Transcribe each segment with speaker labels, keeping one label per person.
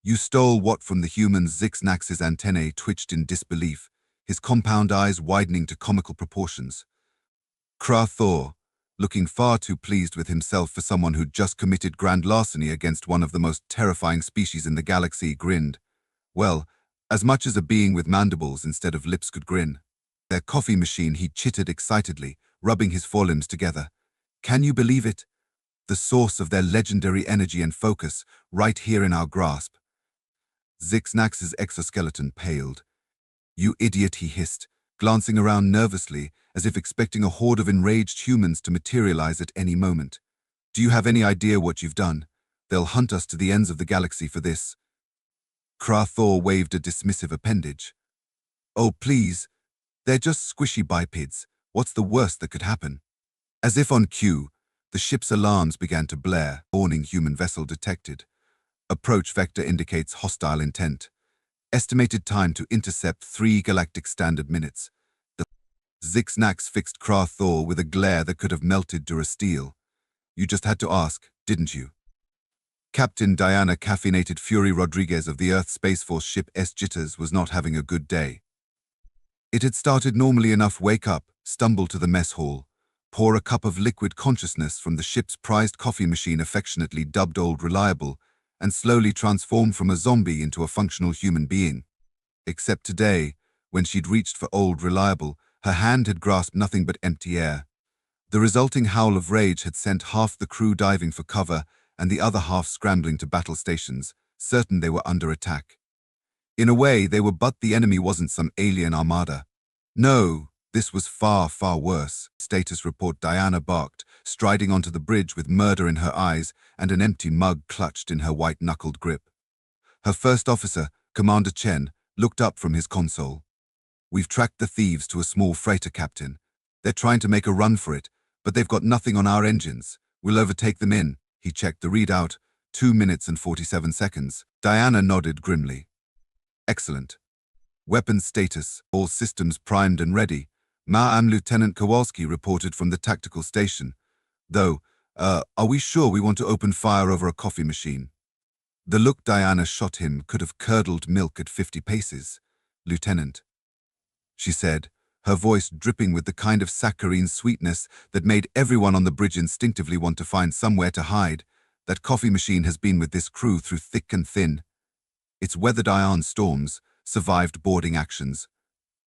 Speaker 1: You stole what from the humans? Zixnax's antennae twitched in disbelief, his compound eyes widening to comical proportions. Kra Thor, looking far too pleased with himself for someone who'd just committed grand larceny against one of the most terrifying species in the galaxy, grinned. Well, as much as a being with mandibles instead of lips could grin. Their coffee machine, he chittered excitedly, rubbing his forelimbs together. Can you believe it? The source of their legendary energy and focus, right here in our grasp. Zixnax's exoskeleton paled. You idiot, he hissed, glancing around nervously, as if expecting a horde of enraged humans to materialize at any moment. Do you have any idea what you've done? They'll hunt us to the ends of the galaxy for this. Kra Thor waved a dismissive appendage. Oh, please. They're just squishy bipeds. What's the worst that could happen? As if on cue, the ship's alarms began to blare. Warning, human vessel detected. Approach vector indicates hostile intent. Estimated time to intercept 3 galactic standard minutes. The Zixnax fixed Kra Thor with a glare that could have melted Durasteel. You just had to ask, didn't you? Captain Diana Caffeinated Fury Rodriguez of the Earth Space Force ship S Jitters was not having a good day. It had started normally enough: wake up, stumble to the mess hall, pour a cup of liquid consciousness from the ship's prized coffee machine affectionately dubbed Old Reliable, and slowly transform from a zombie into a functional human being. Except today, when she'd reached for Old Reliable, her hand had grasped nothing but empty air. The resulting howl of rage had sent half the crew diving for cover and the other half scrambling to battle stations, certain they were under attack. In a way, they were, but the enemy wasn't some alien armada. No, this was far, far worse. Status report, Diana barked, striding onto the bridge with murder in her eyes and an empty mug clutched in her white-knuckled grip. Her first officer, Commander Chen, looked up from his console. We've tracked the thieves to a small freighter, Captain. They're trying to make a run for it, but they've got nothing on our engines. We'll overtake them in. He checked the readout, 2 minutes and 47 seconds. Diana nodded grimly. Excellent. Weapons status, all systems primed and ready. Ma'am, Lieutenant Kowalski reported from the tactical station. Though, are we sure we want to open fire over a coffee machine? The look Diana shot him could have curdled milk at 50 paces. Lieutenant, she said, her voice dripping with the kind of saccharine sweetness that made everyone on the bridge instinctively want to find somewhere to hide. That coffee machine has been with this crew through thick and thin. It's weathered ion storms, survived boarding actions,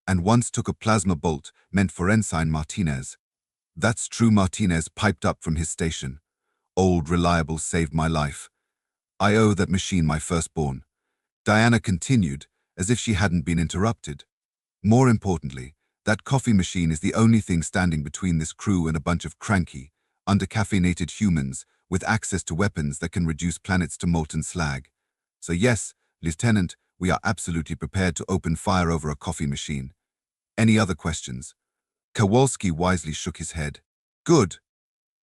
Speaker 1: and once took a plasma bolt meant for Ensign Martinez. That's true, Martinez piped up from his station. Old Reliable saved my life. I owe that machine my firstborn. Diana continued, as if she hadn't been interrupted. More importantly, that coffee machine is the only thing standing between this crew and a bunch of cranky, under-caffeinated humans with access to weapons that can reduce planets to molten slag. So yes, Lieutenant, we are absolutely prepared to open fire over a coffee machine. Any other questions? Kowalski wisely shook his head. Good.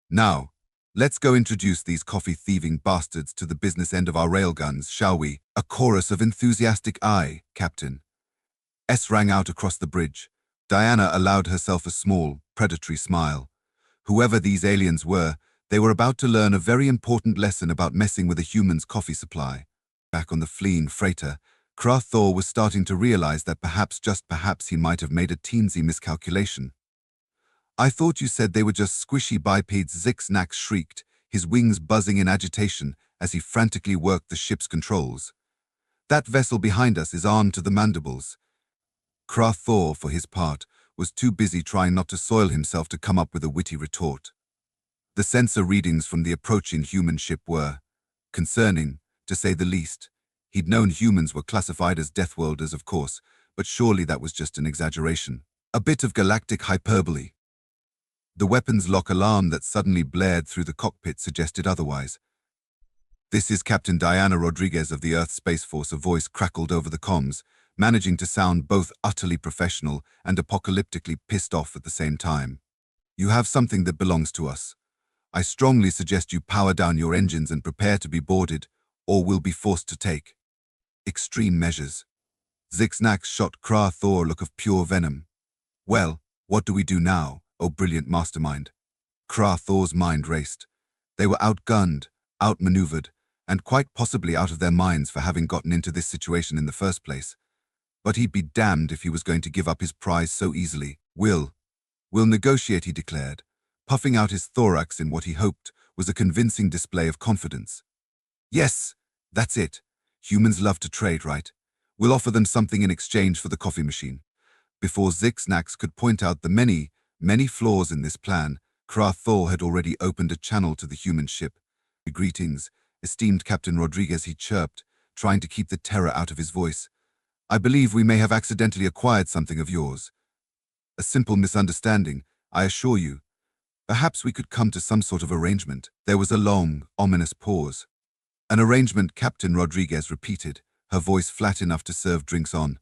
Speaker 1: Now, let's go introduce these coffee-thieving bastards to the business end of our railguns, shall we? A chorus of enthusiastic "Aye, Captain." S rang out across the bridge. Diana allowed herself a small, predatory smile. Whoever these aliens were, they were about to learn a very important lesson about messing with a human's coffee supply. Back on the fleeing freighter, Kra Thor was starting to realize that perhaps, just perhaps, he might have made a teensy miscalculation. I thought you said they were just squishy bipeds, Zixnax shrieked, his wings buzzing in agitation as he frantically worked the ship's controls. That vessel behind us is armed to the mandibles. Kra Thor, for his part, was too busy trying not to soil himself to come up with a witty retort. The sensor readings from the approaching human ship were concerning, to say the least. He'd known humans were classified as deathworlders, of course, but surely that was just an exaggeration. A bit of galactic hyperbole. The weapons lock alarm that suddenly blared through the cockpit suggested otherwise. This is Captain Diana Rodriguez of the Earth Space Force, a voice crackled over the comms, managing to sound both utterly professional and apocalyptically pissed off at the same time. You have something that belongs to us. I strongly suggest you power down your engines and prepare to be boarded, or will be forced to take extreme measures. Zixnax shot Kra Thor a look of pure venom. Well, what do we do now, oh brilliant mastermind? Kra Thor's mind raced. They were outgunned, outmaneuvered, and quite possibly out of their minds for having gotten into this situation in the first place. But he'd be damned if he was going to give up his prize so easily. We'll negotiate, he declared, puffing out his thorax in what he hoped was a convincing display of confidence. Yes, that's it. Humans love to trade, right? We'll offer them something in exchange for the coffee machine. Before Zixnax could point out the many flaws in this plan, Krathor had already opened a channel to the human ship. Greetings, esteemed Captain Rodriguez, he chirped, trying to keep the terror out of his voice. I believe we may have accidentally acquired something of yours. A simple misunderstanding, I assure you. Perhaps we could come to some sort of arrangement. There was a long, ominous pause. An arrangement, Captain Rodriguez repeated, her voice flat enough to serve drinks on.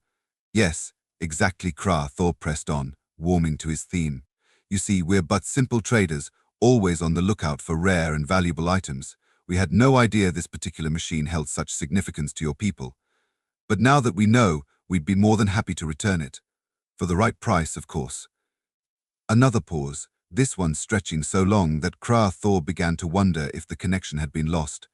Speaker 1: Yes, exactly, Thor pressed on, warming to his theme. You see, we're but simple traders, always on the lookout for rare and valuable items. We had no idea this particular machine held such significance to your people. But now that we know, we'd be more than happy to return it. For the right price, of course. Another pause, this one stretching so long that Thor began to wonder if the connection had been lost.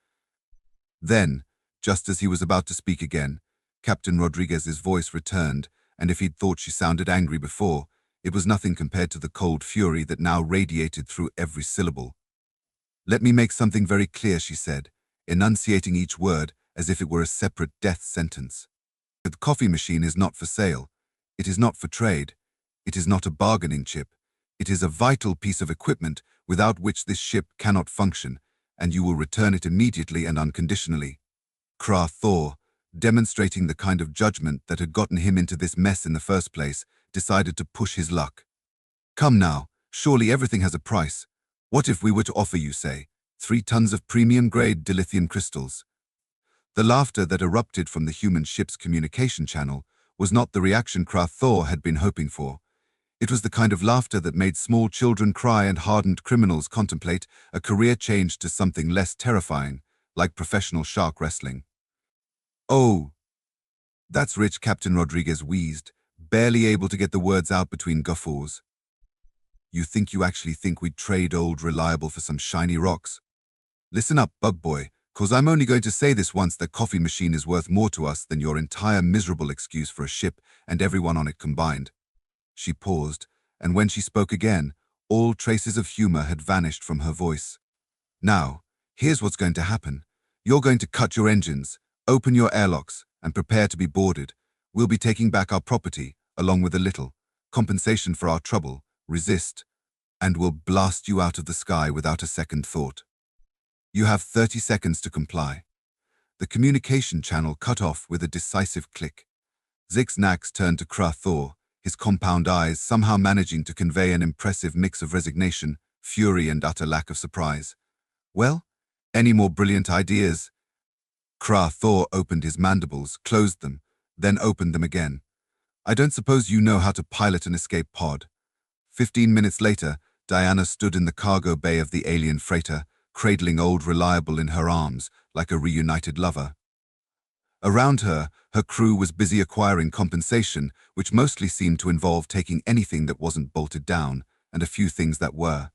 Speaker 1: Then, just as he was about to speak again, Captain Rodriguez's voice returned, and if he'd thought she sounded angry before, it was nothing compared to the cold fury that now radiated through every syllable. Let me make something very clear, she said, enunciating each word as if it were a separate death sentence. The coffee machine is not for sale. It is not for trade. It is not a bargaining chip. It is a vital piece of equipment without which this ship cannot function, and you will return it immediately and unconditionally. Thor, demonstrating the kind of judgment that had gotten him into this mess in the first place, decided to push his luck. Come now, surely everything has a price. What if we were to offer you, say, 3 tons of premium-grade dilithium crystals? The laughter that erupted from the human ship's communication channel was not the reaction Thor had been hoping for. It was the kind of laughter that made small children cry and hardened criminals contemplate a career change to something less terrifying, like professional shark wrestling. Oh, that's rich, Captain Rodriguez wheezed, barely able to get the words out between guffaws. You actually think we'd trade old reliable for some shiny rocks? Listen up, bug boy, 'cause I'm only going to say this once: that coffee machine is worth more to us than your entire miserable excuse for a ship and everyone on it combined. She paused, and when she spoke again, all traces of humor had vanished from her voice. Now, here's what's going to happen. You're going to cut your engines, open your airlocks, and prepare to be boarded. We'll be taking back our property, along with a little compensation for our trouble. Resist, and we'll blast you out of the sky without a second thought. You have 30 seconds to comply. The communication channel cut off with a decisive click. Zixnax turned to Thor, his compound eyes somehow managing to convey an impressive mix of resignation, fury, and utter lack of surprise. Well, any more brilliant ideas? Thor opened his mandibles, closed them, then opened them again. I don't suppose you know how to pilot an escape pod. 15 minutes later, Diana stood in the cargo bay of the alien freighter, cradling old Reliable in her arms like a reunited lover. Around her, her crew was busy acquiring compensation, which mostly seemed to involve taking anything that wasn't bolted down, and a few things that were.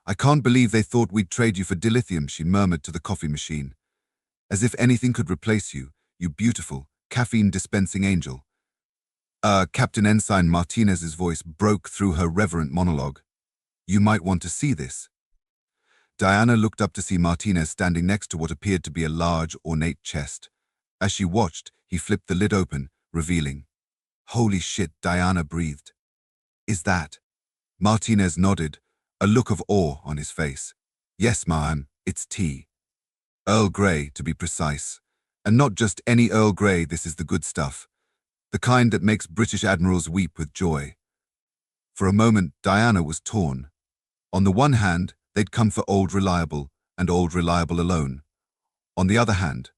Speaker 1: I can't believe they thought we'd trade you for dilithium, she murmured to the coffee machine. As if anything could replace you, you beautiful, caffeine-dispensing angel. Captain Ensign Martinez's voice broke through her reverent monologue. You might want to see this. Diana looked up to see Martinez standing next to what appeared to be a large, ornate chest. As she watched, he flipped the lid open, revealing. Holy shit, Diana breathed. Is that? Martinez nodded, a look of awe on his face. Yes, ma'am, it's tea. Earl Grey, to be precise. And not just any Earl Grey, this is the good stuff. The kind that makes British admirals weep with joy. For a moment, Diana was torn. On the one hand, they'd come for old Reliable, and old Reliable alone. On the other hand,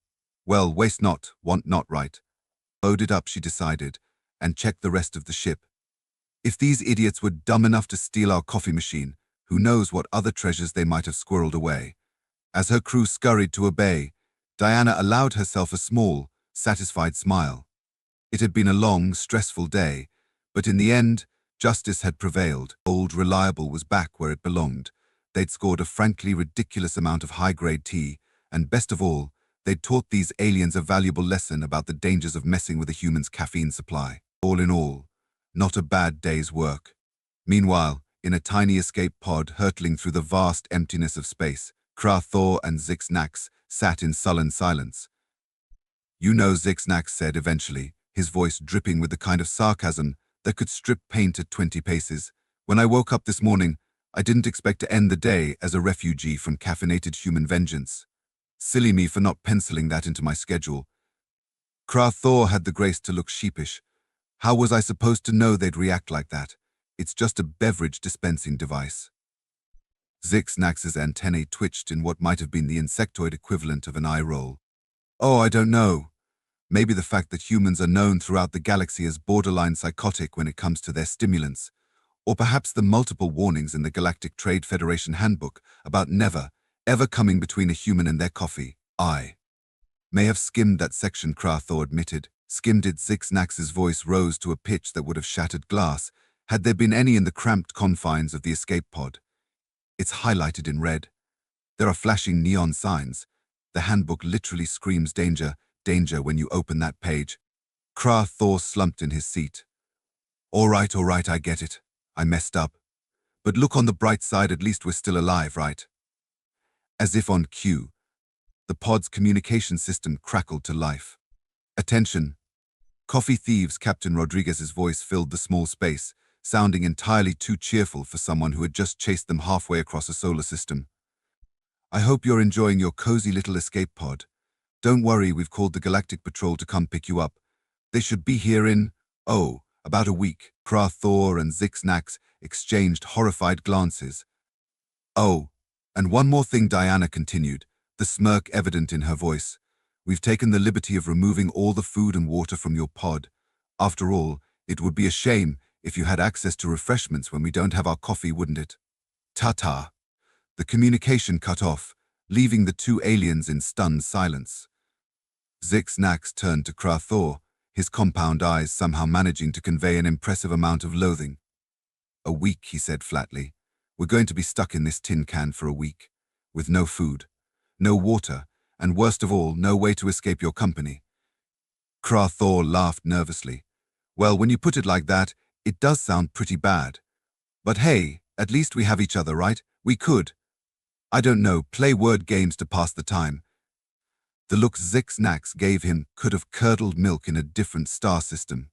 Speaker 1: well, waste not, want not, right? Load it up, she decided, and checked the rest of the ship. If these idiots were dumb enough to steal our coffee machine, who knows what other treasures they might have squirreled away. As her crew scurried to obey, Diana allowed herself a small, satisfied smile. It had been a long, stressful day, but in the end, justice had prevailed. Old Reliable was back where it belonged. They'd scored a frankly ridiculous amount of high-grade tea, and best of all, They'd taught these aliens a valuable lesson about the dangers of messing with a human's caffeine supply. All in all, not a bad day's work. Meanwhile, in a tiny escape pod hurtling through the vast emptiness of space, Thor and Zix sat in sullen silence. "You know," Zix said eventually, his voice dripping with the kind of sarcasm that could strip paint at 20 paces. "When I woke up this morning, I didn't expect to end the day as a refugee from caffeinated human vengeance. Silly me for not penciling that into my schedule." Thor had the grace to look sheepish. "How was I supposed to know they'd react like that? It's just a beverage dispensing device." Zix antennae twitched in what might have been the insectoid equivalent of an eye roll. "Oh, I don't know. Maybe the fact that humans are known throughout the galaxy as borderline psychotic when it comes to their stimulants, or perhaps the multiple warnings in the Galactic Trade Federation handbook about never, ever coming between a human and their coffee. I may have skimmed that section," Thor admitted. "Skimmed it." Zix voice rose to a pitch that would have shattered glass, had there been any in the cramped confines of the escape pod. "It's highlighted in red. There are flashing neon signs. The handbook literally screams danger, danger when you open that page." Thor slumped in his seat. All right, I get it. I messed up. But look on the bright side, at least we're still alive, right?" As if on cue, the pod's communication system crackled to life. "Attention. Coffee thieves," Captain Rodriguez's voice filled the small space, sounding entirely too cheerful for someone who had just chased them halfway across a solar system. "I hope you're enjoying your cozy little escape pod. Don't worry, we've called the Galactic Patrol to come pick you up. They should be here in, about a week." Thor and Zix exchanged horrified glances. "Oh, and one more thing," Diana continued, the smirk evident in her voice. "We've taken the liberty of removing all the food and water from your pod. After all, it would be a shame if you had access to refreshments when we don't have our coffee, wouldn't it?" Ta-ta. The communication cut off, leaving the two aliens in stunned silence. Zix turned to Thor, his compound eyes somehow managing to convey an impressive amount of loathing. "A week," he said flatly. "We're going to be stuck in this tin can for a week, with no food, no water, and worst of all, no way to escape your company." Thor laughed nervously. "Well, when you put it like that, it does sound pretty bad. But hey, at least we have each other, right? We could, I don't know, play word games to pass the time." The look Zix gave him could have curdled milk in a different star system.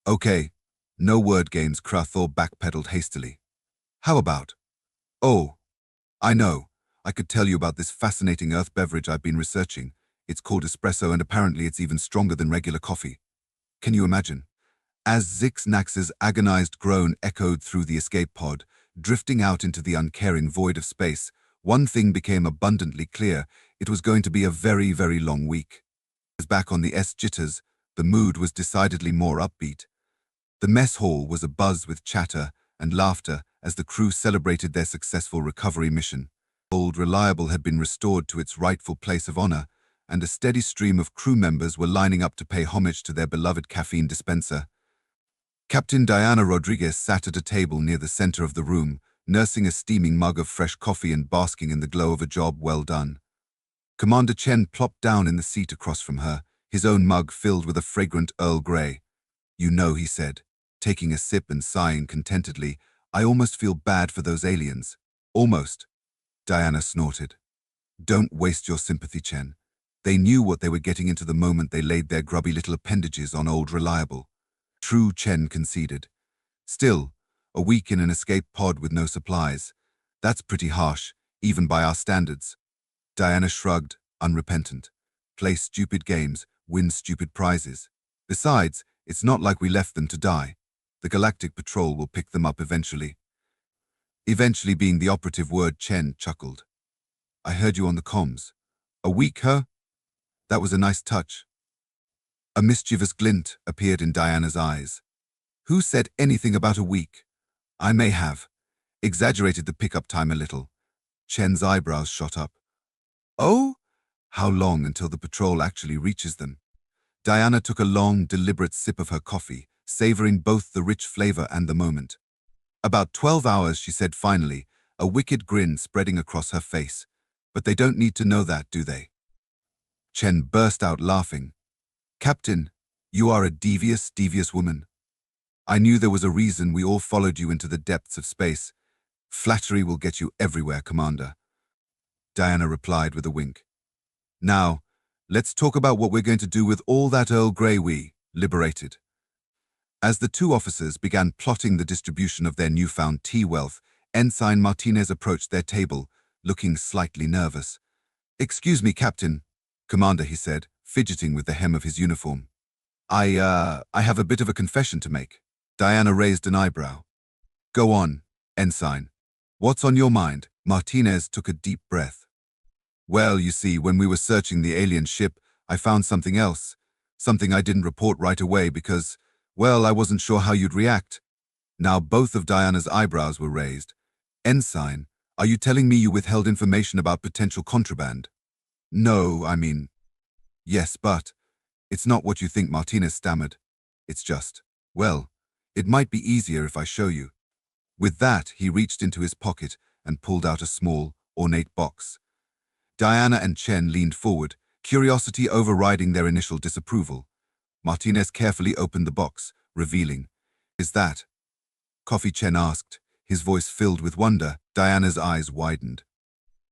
Speaker 1: "Okay, no word games," Thor backpedaled hastily. "How about? Oh, I know. I could tell you about this fascinating earth beverage I've been researching. It's called espresso, and apparently it's even stronger than regular coffee. Can you imagine?" As Zix agonized groan echoed through the escape pod, drifting out into the uncaring void of space, one thing became abundantly clear: it was going to be a very, very long week. As back on the S-jitters, the mood was decidedly more upbeat. The mess hall was abuzz with chatter and laughter as the crew celebrated their successful recovery mission. Old Reliable had been restored to its rightful place of honor, and a steady stream of crew members were lining up to pay homage to their beloved caffeine dispenser. Captain Diana Rodriguez sat at a table near the center of the room, nursing a steaming mug of fresh coffee and basking in the glow of a job well done. Commander Chen plopped down in the seat across from her, his own mug filled with a fragrant Earl Grey. "You know," he said, taking a sip and sighing contentedly, "I almost feel bad for those aliens." "Almost," Diana snorted. "Don't waste your sympathy, Chen. They knew what they were getting into the moment they laid their grubby little appendages on Old Reliable." "True," Chen conceded. "Still, a week in an escape pod with no supplies. That's pretty harsh, even by our standards." Diana shrugged, unrepentant. "Play stupid games, win stupid prizes. Besides, it's not like we left them to die. The Galactic Patrol will pick them up eventually." Eventually being the operative word, Chen chuckled. "I heard you on the comms. A week, huh? That was a nice touch." A mischievous glint appeared in Diana's eyes. "Who said anything about a week?" "I may have exaggerated the pickup time a little." Chen's eyebrows shot up. "Oh? How long until the patrol actually reaches them?" Diana took a long, deliberate sip of her coffee, savoring both the rich flavor and the moment. "About 12 hours, she said finally, a wicked grin spreading across her face. "But they don't need to know that, do they?" Chen burst out laughing. Captain, you are a devious, devious woman. I knew there was a reason we all followed you into the depths of space. Flattery will get you everywhere, Commander. Diana replied with a wink. Now, let's talk about what we're going to do with all that Earl Grey we liberated. As the two officers began plotting the distribution of their newfound tea wealth, Ensign Martinez approached their table, looking slightly nervous. Excuse me, Captain, Commander, he said, fidgeting with the hem of his uniform. I have a bit of a confession to make. Diana raised an eyebrow. Go on, Ensign. What's on your mind? Martinez took a deep breath. Well, you see, when we were searching the alien ship, I found something else. Something I didn't report right away because, well, I wasn't sure how you'd react. Now both of Diana's eyebrows were raised. Ensign, are you telling me you withheld information about potential contraband? No, I mean... Yes, but... It's not what you think, Martinez stammered. It's just... Well, it might be easier if I show you. With that, he reached into his pocket and pulled out a small, ornate box. Diana and Chen leaned forward, curiosity overriding their initial disapproval. Martinez carefully opened the box, revealing, "Is that?" Coffee, Chen asked, his voice filled with wonder. Diana's eyes widened.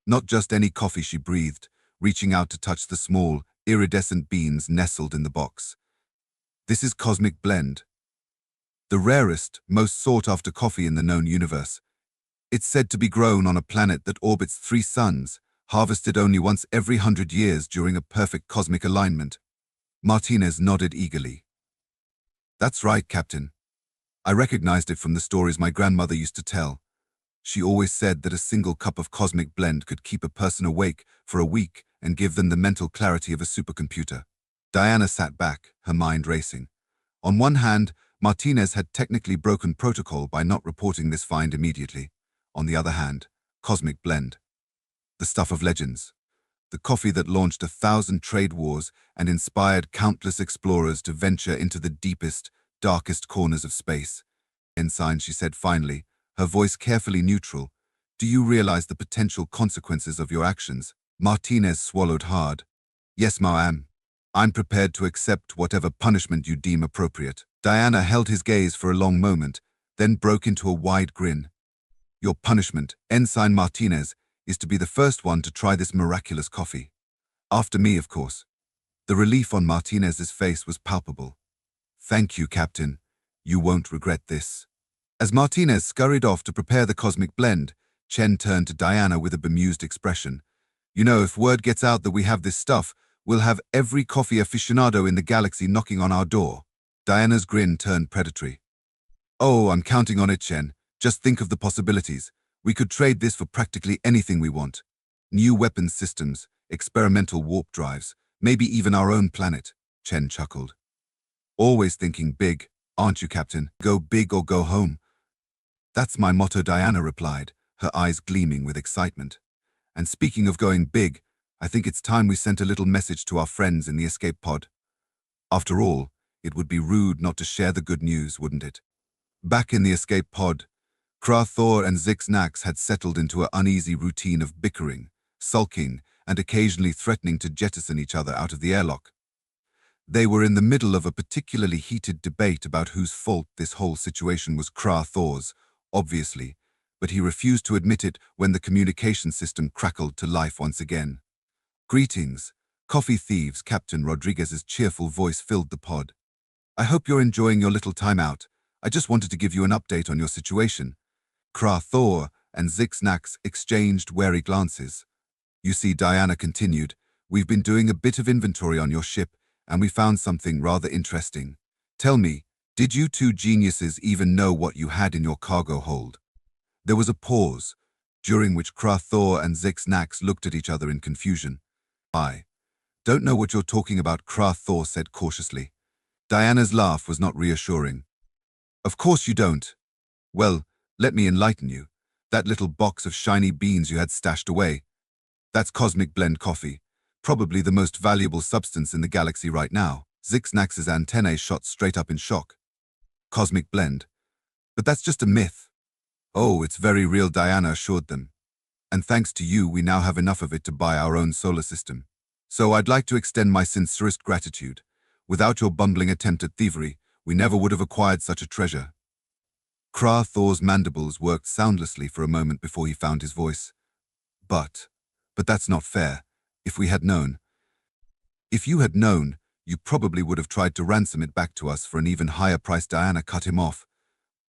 Speaker 1: Not just any coffee, she breathed, reaching out to touch the small, iridescent beans nestled in the box. This is Cosmic Blend, the rarest, most sought-after coffee in the known universe. It's said to be grown on a planet that orbits 3 suns, harvested only once every 100 years during a perfect cosmic alignment. Martinez nodded eagerly. That's right, Captain. I recognized it from the stories my grandmother used to tell. She always said that a single cup of Cosmic Blend could keep a person awake for a week and give them the mental clarity of a supercomputer. Diana sat back, her mind racing. On one hand, Martinez had technically broken protocol by not reporting this find immediately. On the other hand, Cosmic Blend, the stuff of legends, the coffee that launched 1,000 trade wars and inspired countless explorers to venture into the deepest, darkest corners of space. Ensign, she said finally, her voice carefully neutral, do you realize the potential consequences of your actions? Martinez swallowed hard. Yes, ma'am. I'm prepared to accept whatever punishment you deem appropriate. Diana held his gaze for a long moment, then broke into a wide grin. Your punishment, Ensign Martinez, is to be the first one to try this miraculous coffee. After me, of course. The relief on Martinez's face was palpable. Thank you, Captain. You won't regret this. As Martinez scurried off to prepare the Cosmic Blend, Chen turned to Diana with a bemused expression. You know, if word gets out that we have this stuff, we'll have every coffee aficionado in the galaxy knocking on our door. Diana's grin turned predatory. Oh, I'm counting on it, Chen. Just think of the possibilities. We could trade this for practically anything we want. New weapons systems, experimental warp drives, maybe even our own planet, Chen chuckled. Always thinking big, aren't you, Captain? Go big or go home. That's my motto, Diana replied, her eyes gleaming with excitement. And speaking of going big, I think it's time we sent a little message to our friends in the escape pod. After all, it would be rude not to share the good news, wouldn't it? Back in the escape pod, Thor and Zix-Nax had settled into an uneasy routine of bickering, sulking, and occasionally threatening to jettison each other out of the airlock. They were in the middle of a particularly heated debate about whose fault this whole situation was. Thor's, obviously, but he refused to admit it when the communication system crackled to life once again. Greetings, coffee thieves, Captain Rodriguez's cheerful voice filled the pod. I hope you're enjoying your little time out. I just wanted to give you an update on your situation. Thor and Zix-Nax exchanged wary glances. You see, Diana continued, we've been doing a bit of inventory on your ship, and we found something rather interesting. Tell me, did you two geniuses even know what you had in your cargo hold? There was a pause, during which Thor and Zix-Nax looked at each other in confusion. I don't know what you're talking about, Thor said cautiously. Diana's laugh was not reassuring. Of course you don't. Well, let me enlighten you. That little box of shiny beans you had stashed away, that's Cosmic Blend coffee, probably the most valuable substance in the galaxy right now. Zix-Nax's antennae shot straight up in shock. Cosmic Blend. But that's just a myth. Oh, it's very real, Diana assured them. And thanks to you, we now have enough of it to buy our own solar system. So I'd like to extend my sincerest gratitude. Without your bumbling attempt at thievery, we never would have acquired such a treasure. Kra Thor's mandibles worked soundlessly for a moment before he found his voice. But that's not fair. If we had known. If you had known, you probably would have tried to ransom it back to us for an even higher price. Diana cut him off.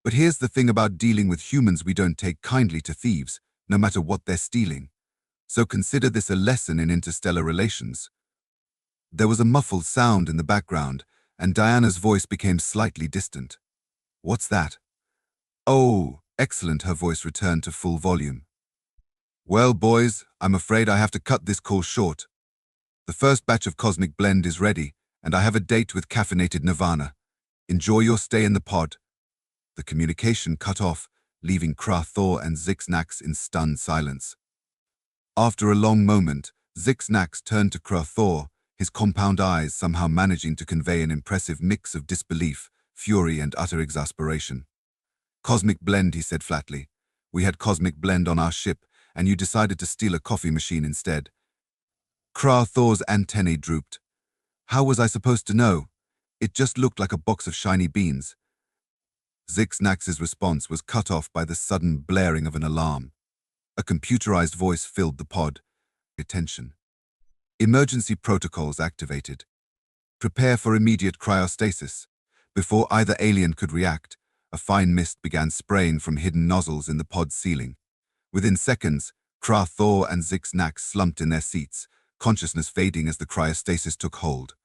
Speaker 1: But here's the thing about dealing with humans: we don't take kindly to thieves, no matter what they're stealing. So consider this a lesson in interstellar relations. There was a muffled sound in the background, and Diana's voice became slightly distant. What's that? Oh, excellent, her voice returned to full volume. Well, boys, I'm afraid I have to cut this call short. The first batch of Cosmic Blend is ready, and I have a date with Caffeinated Nirvana. Enjoy your stay in the pod. The communication cut off, leaving Kra Thor and Zixnax in stunned silence. After a long moment, Zixnax turned to Kra Thor, his compound eyes somehow managing to convey an impressive mix of disbelief, fury, and utter exasperation. Cosmic Blend, he said flatly. We had Cosmic Blend on our ship, and you decided to steal a coffee machine instead. Kra Thor's antennae drooped. How was I supposed to know? It just looked like a box of shiny beans. Zixnax's response was cut off by the sudden blaring of an alarm. A computerized voice filled the pod. Attention. Emergency protocols activated. Prepare for immediate cryostasis. Before either alien could react, a fine mist began spraying from hidden nozzles in the pod's ceiling. Within seconds, Kra Thor and Zixnax slumped in their seats, consciousness fading as the cryostasis took hold.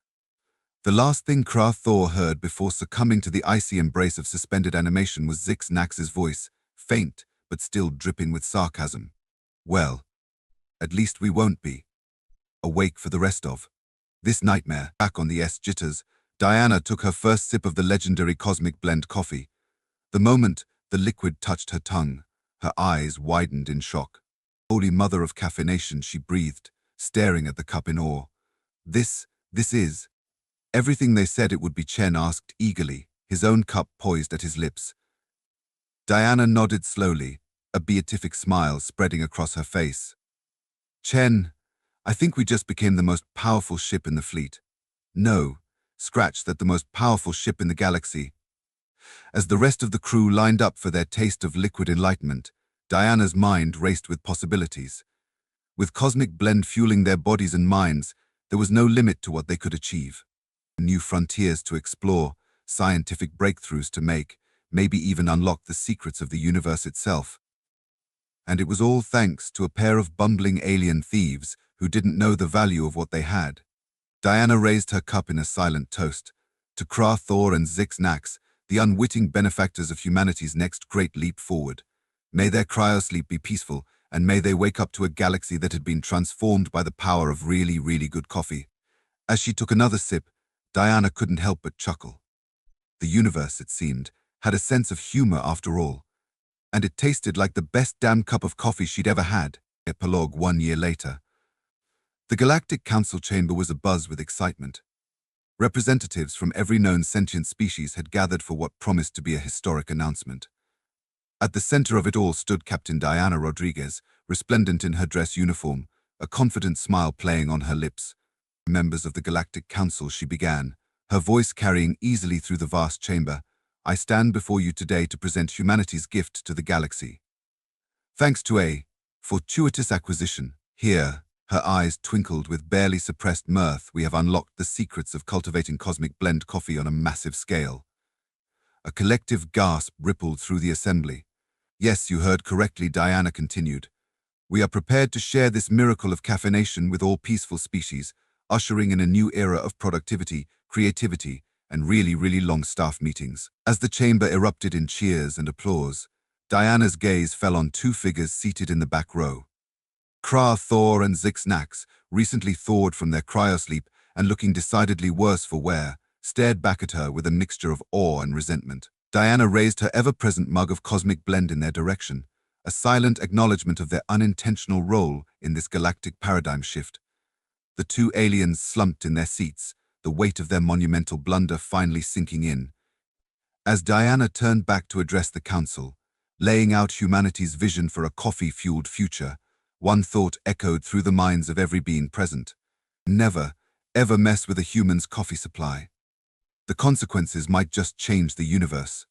Speaker 1: The last thing Kra Thor heard before succumbing to the icy embrace of suspended animation was Zixnax's voice, faint but still dripping with sarcasm. Well, at least we won't be awake for the rest of this nightmare. Back on the S-jitters, Diana took her first sip of the legendary Cosmic Blend coffee. The moment the liquid touched her tongue, her eyes widened in shock. Holy mother of caffeination, she breathed, staring at the cup in awe. This is everything they said it would be, Chen asked eagerly, his own cup poised at his lips. Diana nodded slowly, a beatific smile spreading across her face. Chen, I think we just became the most powerful ship in the fleet. No, scratch that, the most powerful ship in the galaxy. As the rest of the crew lined up for their taste of liquid enlightenment, Diana's mind raced with possibilities. With Cosmic Blend fueling their bodies and minds, there was no limit to what they could achieve. New frontiers to explore, scientific breakthroughs to make, maybe even unlock the secrets of the universe itself. And it was all thanks to a pair of bumbling alien thieves who didn't know the value of what they had. Diana raised her cup in a silent toast. To Kra Thor and Zixnax, the unwitting benefactors of humanity's next great leap forward. May their cryosleep be peaceful, and may they wake up to a galaxy that had been transformed by the power of really, really good coffee. As she took another sip, Diana couldn't help but chuckle. The universe, it seemed, had a sense of humor after all. And it tasted like the best damn cup of coffee she'd ever had. Epilogue 1 year later. The Galactic Council chamber was abuzz with excitement. Representatives from every known sentient species had gathered for what promised to be a historic announcement. At the center of it all stood Captain Diana Rodriguez, resplendent in her dress uniform, a confident smile playing on her lips. Members of the Galactic Council, she began, her voice carrying easily through the vast chamber. I stand before you today to present humanity's gift to the galaxy. Thanks to a fortuitous acquisition, here, her eyes twinkled with barely suppressed mirth, we have unlocked the secrets of cultivating Cosmic Blend coffee on a massive scale. A collective gasp rippled through the assembly. Yes, you heard correctly, Diana continued. We are prepared to share this miracle of caffeination with all peaceful species, ushering in a new era of productivity, creativity, and really, really long staff meetings. As the chamber erupted in cheers and applause, Diana's gaze fell on two figures seated in the back row. Kra Thor and Zixnax, recently thawed from their cryosleep and looking decidedly worse for wear, stared back at her with a mixture of awe and resentment. Diana raised her ever-present mug of Cosmic Blend in their direction, a silent acknowledgement of their unintentional role in this galactic paradigm shift. The two aliens slumped in their seats, the weight of their monumental blunder finally sinking in. As Diana turned back to address the council, laying out humanity's vision for a coffee-fueled future, one thought echoed through the minds of every being present. Never, ever mess with a human's coffee supply. The consequences might just change the universe.